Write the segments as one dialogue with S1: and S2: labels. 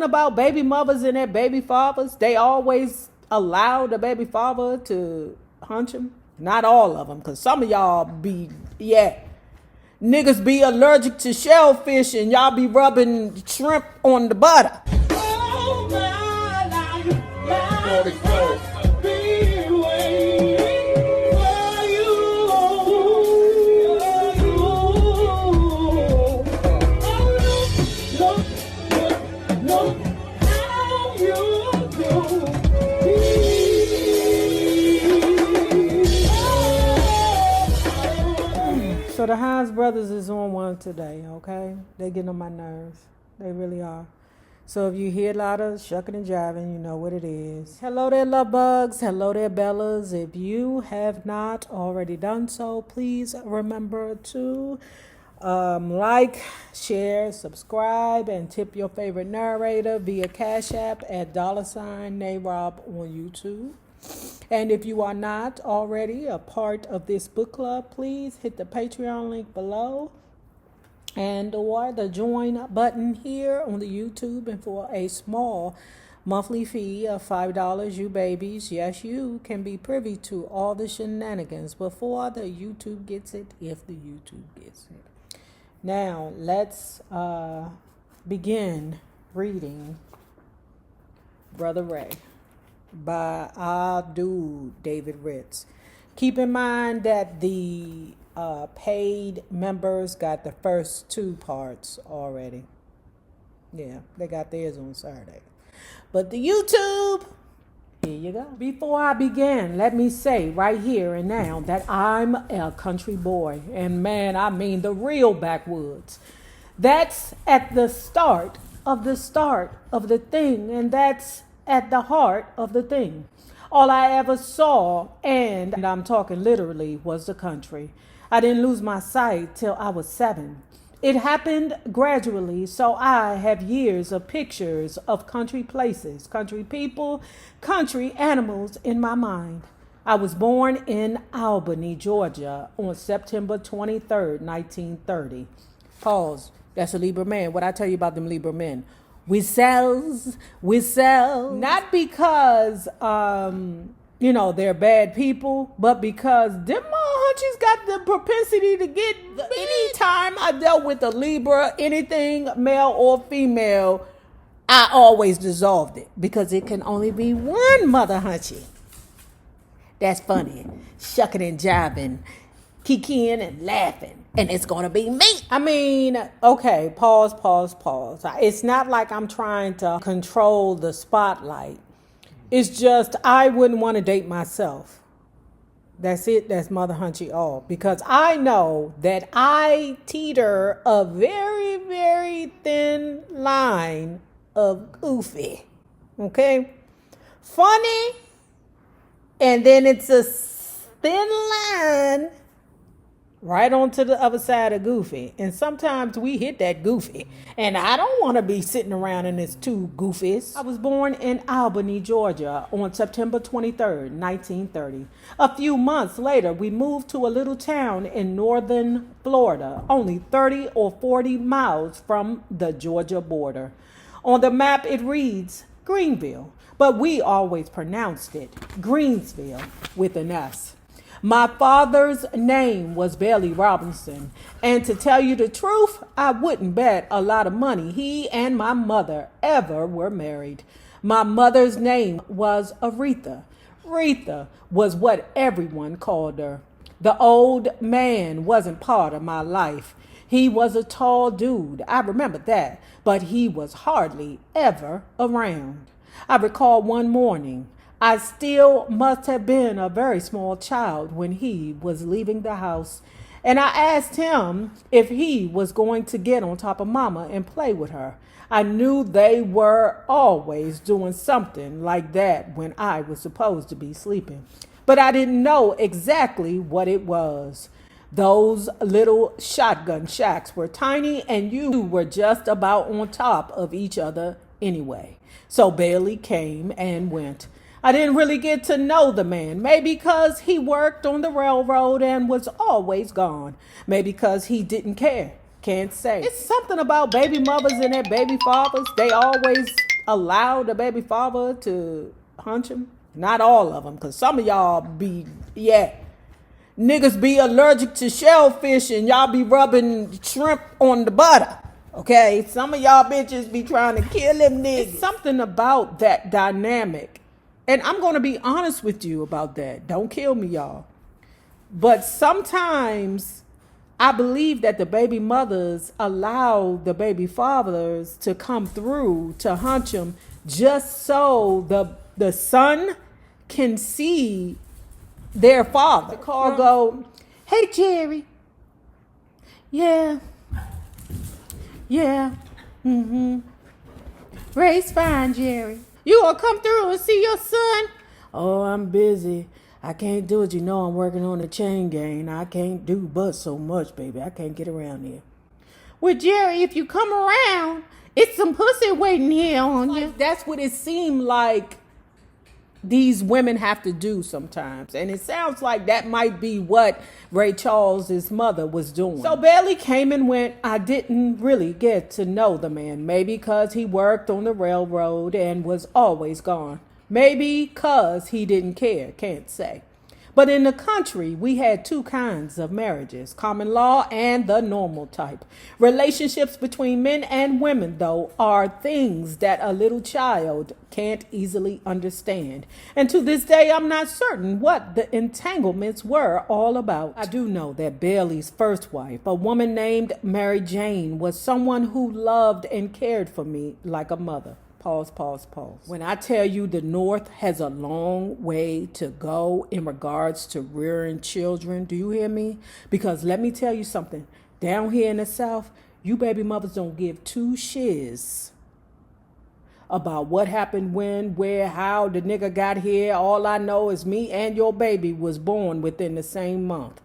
S1: something about baby mothers and their baby fathers. They always allow the baby father to hunch them. Not all of them, because some of y'all be, niggas be allergic to shellfish and y'all be rubbing shrimp on the butter. Oh, my life. So the Hines brothers is on one today, okay? They getting on my nerves. They really are. So if you hear a lot of shucking and jiving, you know what it is. Hello there, love bugs. Hello there, Bellas. If you have not already done so, please remember to like, share, subscribe, and tip your favorite narrator via Cash App at $NayRob on YouTube. And if you are not already a part of this book club, please hit the Patreon link below and or the join button here on the YouTube. And for a small monthly fee of $5, you babies, yes, you can be privy to all the shenanigans before the YouTube gets it, if the YouTube gets it. Now, let's begin reading Brother Ray by our dude, David Ritz. Keep in mind that the paid members got the first 2 parts already. Yeah, they got theirs on Saturday. But the YouTube, here you go. Before I begin, let me say right here and now that I'm a country boy. And man, I mean the real backwoods. That's at the start of the thing. And that's at the heart of the thing. All I ever saw, and I'm talking literally, was the country. I didn't lose my sight till I was 7. It happened gradually, so I have years of pictures of country places, country people, country animals in my mind. I was born in Albany, Georgia on September 23rd, 1930. Pause. That's a Libra man. What I tell you about them Libra men? We sells. Not because, they're bad people, but because them hunchies got the propensity to get, anytime I dealt with a Libra, anything male or female, I always dissolved it because it can only be one mother hunchy. That's funny. Shucking and jiving, kikiing and laughing. And it's going to be me. I mean, okay, pause. It's not like I'm trying to control the spotlight. It's just I wouldn't want to date myself. That's it. That's Mother Hunchy all. Because I know that I teeter a very, very thin line of goofy. Okay? Funny. And then it's a thin line right onto the other side of goofy. And sometimes we hit that goofy. And I don't want to be sitting around in this 2 goofies. I was born in Albany, Georgia on September 23rd, 1930. A few months later, we moved to a little town in northern Florida, only 30 or 40 miles from the Georgia border. On the map, it reads Greenville, but we always pronounced it Greensville with an S. My father's name was Bailey Robinson, and to tell you the truth, I wouldn't bet a lot of money he and my mother ever were married. My mother's name was Aretha. Aretha was what everyone called her. The old man wasn't part of my life. He was a tall dude, I remember that, but he was hardly ever around. I recall one morning, I still must have been a very small child when he was leaving the house, and I asked him if he was going to get on top of Mama and play with her. I knew they were always doing something like that when I was supposed to be sleeping, but I didn't know exactly what it was. Those little shotgun shacks were tiny, and you were just about on top of each other anyway. So Bailey came and went. I didn't really get to know the man, maybe because he worked on the railroad and was always gone, maybe because he didn't care. Can't say. It's something about baby mothers and their baby fathers. They always allow the baby father to hunch him? Not all of them, because some of y'all be, niggas be allergic to shellfish and y'all be rubbing shrimp on the butter. Okay, some of y'all bitches be trying to kill them niggas. It's something about that dynamic. And I'm going to be honest with you about that. Don't kill me, y'all. But sometimes I believe that the baby mothers allow the baby fathers to come through to hunch them just so the son can see their father. The call go, hey, Jerry. Yeah. Ray's fine, Jerry. You gonna come through and see your son? Oh, I'm busy. I can't do it. You know I'm working on the chain gang. I can't do but so much, baby. I can't get around here. Well, Jerry, if you come around, it's some pussy waiting here on you. That's what it seemed like these women have to do sometimes. And it sounds like that might be what Ray Charles's mother was doing. So Bailey came and went. I didn't really get to know the man. Maybe because he worked on the railroad and was always gone. Maybe because he didn't care. Can't say. But in the country, we had two kinds of marriages, common law and the normal type. Relationships between men and women, though, are things that a little child can't easily understand. And to this day, I'm not certain what the entanglements were all about. I do know that Bailey's first wife, a woman named Mary Jane, was someone who loved and cared for me like a mother. Pause. When I tell you the North has a long way to go in regards to rearing children, do you hear me? Because let me tell you something. Down here in the South, you baby mothers don't give two shiz about what happened when, where, how the nigga got here. All I know is me and your baby was born within the same month.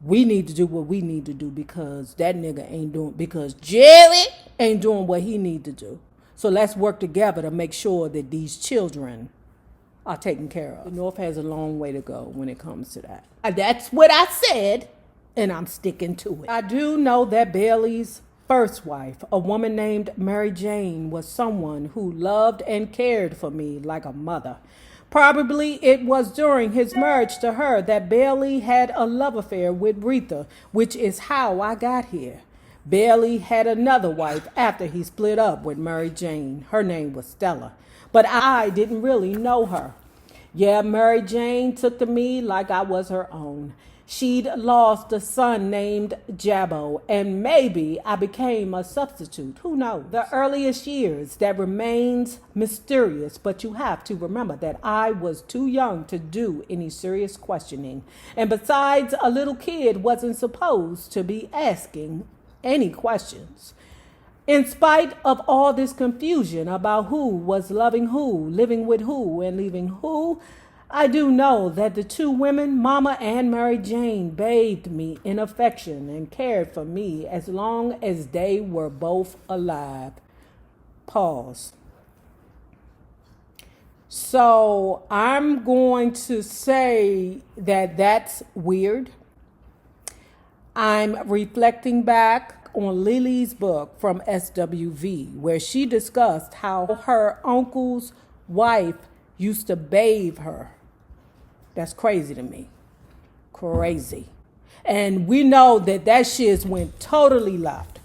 S1: We need to do what we need to do because that nigga ain't doing, because Jerry ain't doing what he need to do. So let's work together to make sure that these children are taken care of. The North has a long way to go when it comes to that. That's what I said, and I'm sticking to it. I do know that Bailey's first wife, a woman named Mary Jane, was someone who loved and cared for me like a mother. Probably it was during his marriage to her that Bailey had a love affair with Retha, which is how I got here. Bailey had another wife after he split up with Mary Jane. Her name was Stella, but I didn't really know her. Yeah, Mary Jane took to me like I was her own. She'd lost a son named Jabbo, and maybe I became a substitute. Who knows? The earliest years, that remains mysterious, but you have to remember that I was too young to do any serious questioning. And besides, a little kid wasn't supposed to be asking any questions. In spite of all this confusion about who was loving who, living with who, and leaving who, I do know that the two women, Mama and Mary Jane, bathed me in affection and cared for me as long as they were both alive. Pause. So I'm going to say that that's weird. I'm reflecting back on Lily's book from SWV, where she discussed how her uncle's wife used to bathe her. That's crazy to me. Crazy. And we know that that shit went totally left.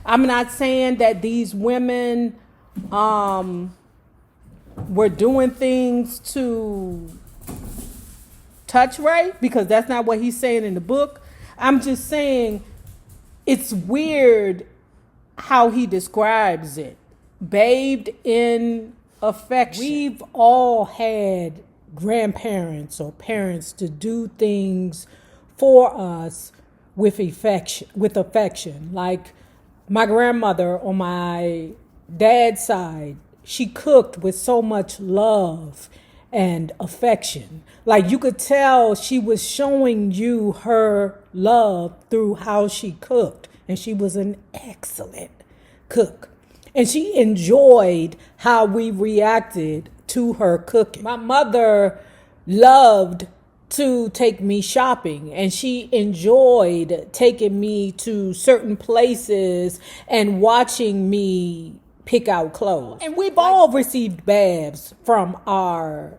S1: I'm not saying that these women were doing things to touch Ray, because that's not what he's saying in the book. I'm just saying it's weird how he describes it. Bathed in affection. We've all had grandparents or parents to do things for us with affection. Like my grandmother on my dad's side, she cooked with so much love and affection. Like you could tell she was showing you her love through how she cooked. And she was an excellent cook. And she enjoyed how we reacted to her cooking. My mother loved to take me shopping, and she enjoyed taking me to certain places and watching me pick out clothes. And we've all received babs from our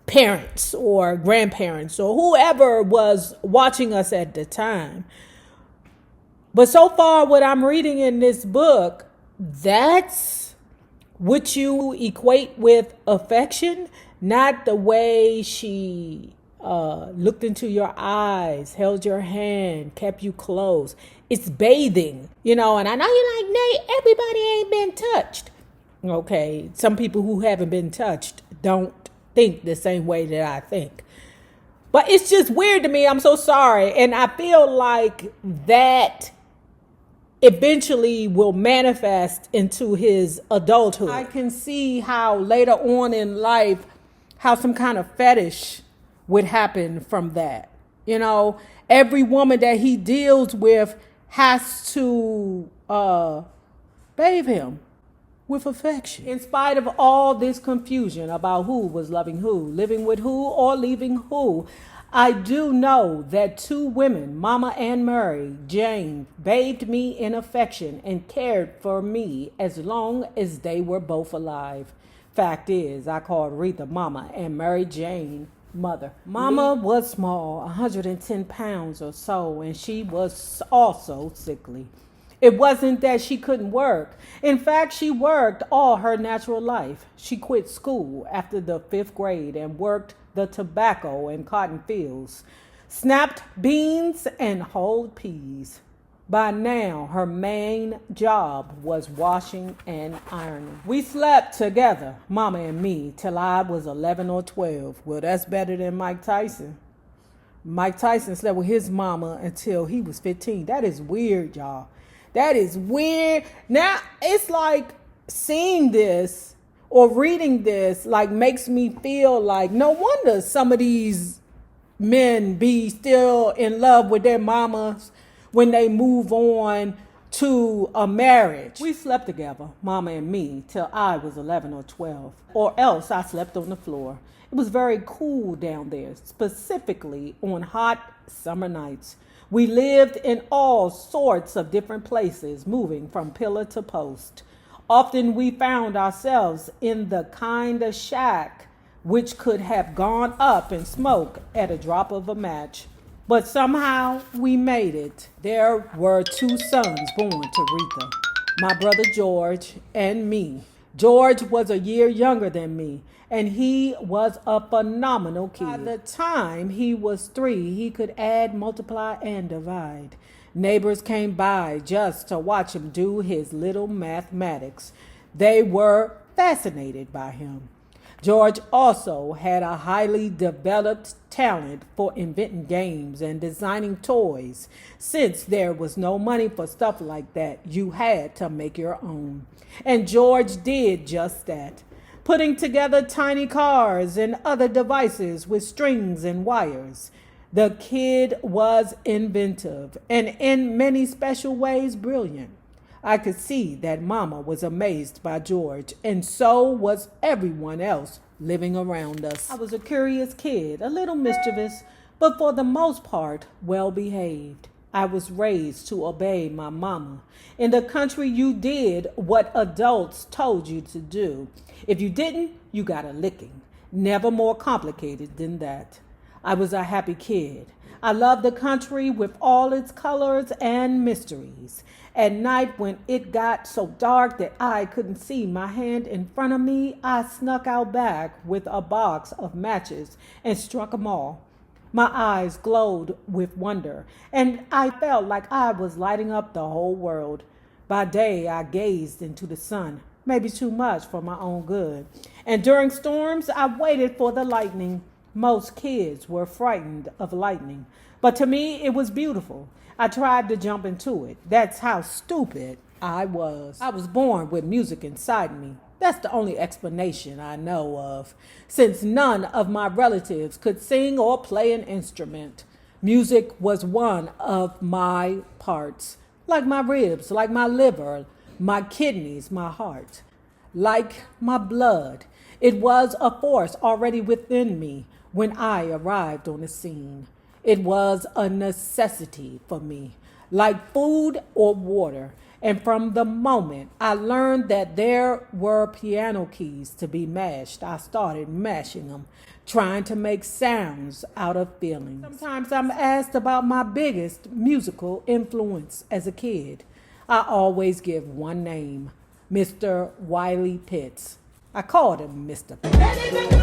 S1: parents or grandparents or whoever was watching us at the time. But so far, what I'm reading in this book, that's what you equate with affection, not the way she looked into your eyes, held your hand, kept you close. It's bathing, and I know you're like, Nay, everybody ain't been touched. Okay, some people who haven't been touched don't think the same way that I think. But it's just weird to me. I'm so sorry. And I feel like that eventually will manifest into his adulthood. I can see how later on in life, how some kind of fetish would happen from that. Every woman that he deals with has to bathe him with affection. In spite of all this confusion about who was loving who, living with who, or leaving who, I do know that two women, Mama and Mary Jane, bathed me in affection and cared for me as long as they were both alive. Fact is, I called Rita Mama and Mary Jane Mother. Mama was small, 110 pounds or so, and she was also sickly. It wasn't that she couldn't work. In fact, she worked all her natural life. She quit school after the 5th grade and worked the tobacco and cotton fields, snapped beans and hulled peas. By now, her main job was washing and ironing. We slept together, Mama and me, till I was 11 or 12. Well, that's better than Mike Tyson. Mike Tyson slept with his mama until he was 15. That is weird, y'all. That is weird. Now, it's like seeing this or reading this like makes me feel like no wonder some of these men be still in love with their mamas when they move on to a marriage. We slept together, Mama and me, till I was 11 or 12, or else I slept on the floor. It was very cool down there, specifically on hot summer nights. We lived in all sorts of different places, moving from pillar to post. Often we found ourselves in the kind of shack which could have gone up in smoke at a drop of a match. But somehow we made it. There were 2 sons born to Rita, my brother George and me. George was a year younger than me, and he was a phenomenal kid. By the time he was 3, he could add, multiply, and divide. Neighbors came by just to watch him do his little mathematics. They were fascinated by him. George also had a highly developed talent for inventing games and designing toys. Since there was no money for stuff like that, you had to make your own. And George did just that, putting together tiny cars and other devices with strings and wires. The kid was inventive and in many special ways brilliant. I could see that Mama was amazed by George, and so was everyone else living around us. I was a curious kid, a little mischievous, but for the most part, well behaved. I was raised to obey my mama. In the country, you did what adults told you to do. If you didn't, you got a licking. Never more complicated than that. I was a happy kid. I loved the country with all its colors and mysteries. At night, when it got so dark that I couldn't see my hand in front of me, I snuck out back with a box of matches and struck 'em all. My eyes glowed with wonder, and I felt like I was lighting up the whole world. By day, I gazed into the sun, maybe too much for my own good. And during storms, I waited for the lightning. Most kids were frightened of lightning, but to me, it was beautiful. I tried to jump into it. That's how stupid I was. I was born with music inside me. That's the only explanation I know of, since none of my relatives could sing or play an instrument. Music was one of my parts, like my ribs, like my liver, my kidneys, my heart, like my blood. It was a force already within me when I arrived on the scene. It was a necessity for me, like food or water. And from the moment I learned that there were piano keys to be mashed, I started mashing them, trying to make sounds out of feelings. Sometimes I'm asked about my biggest musical influence as a kid. I always give one name, Mr. Wiley Pitts. I called him Mr. Pitts.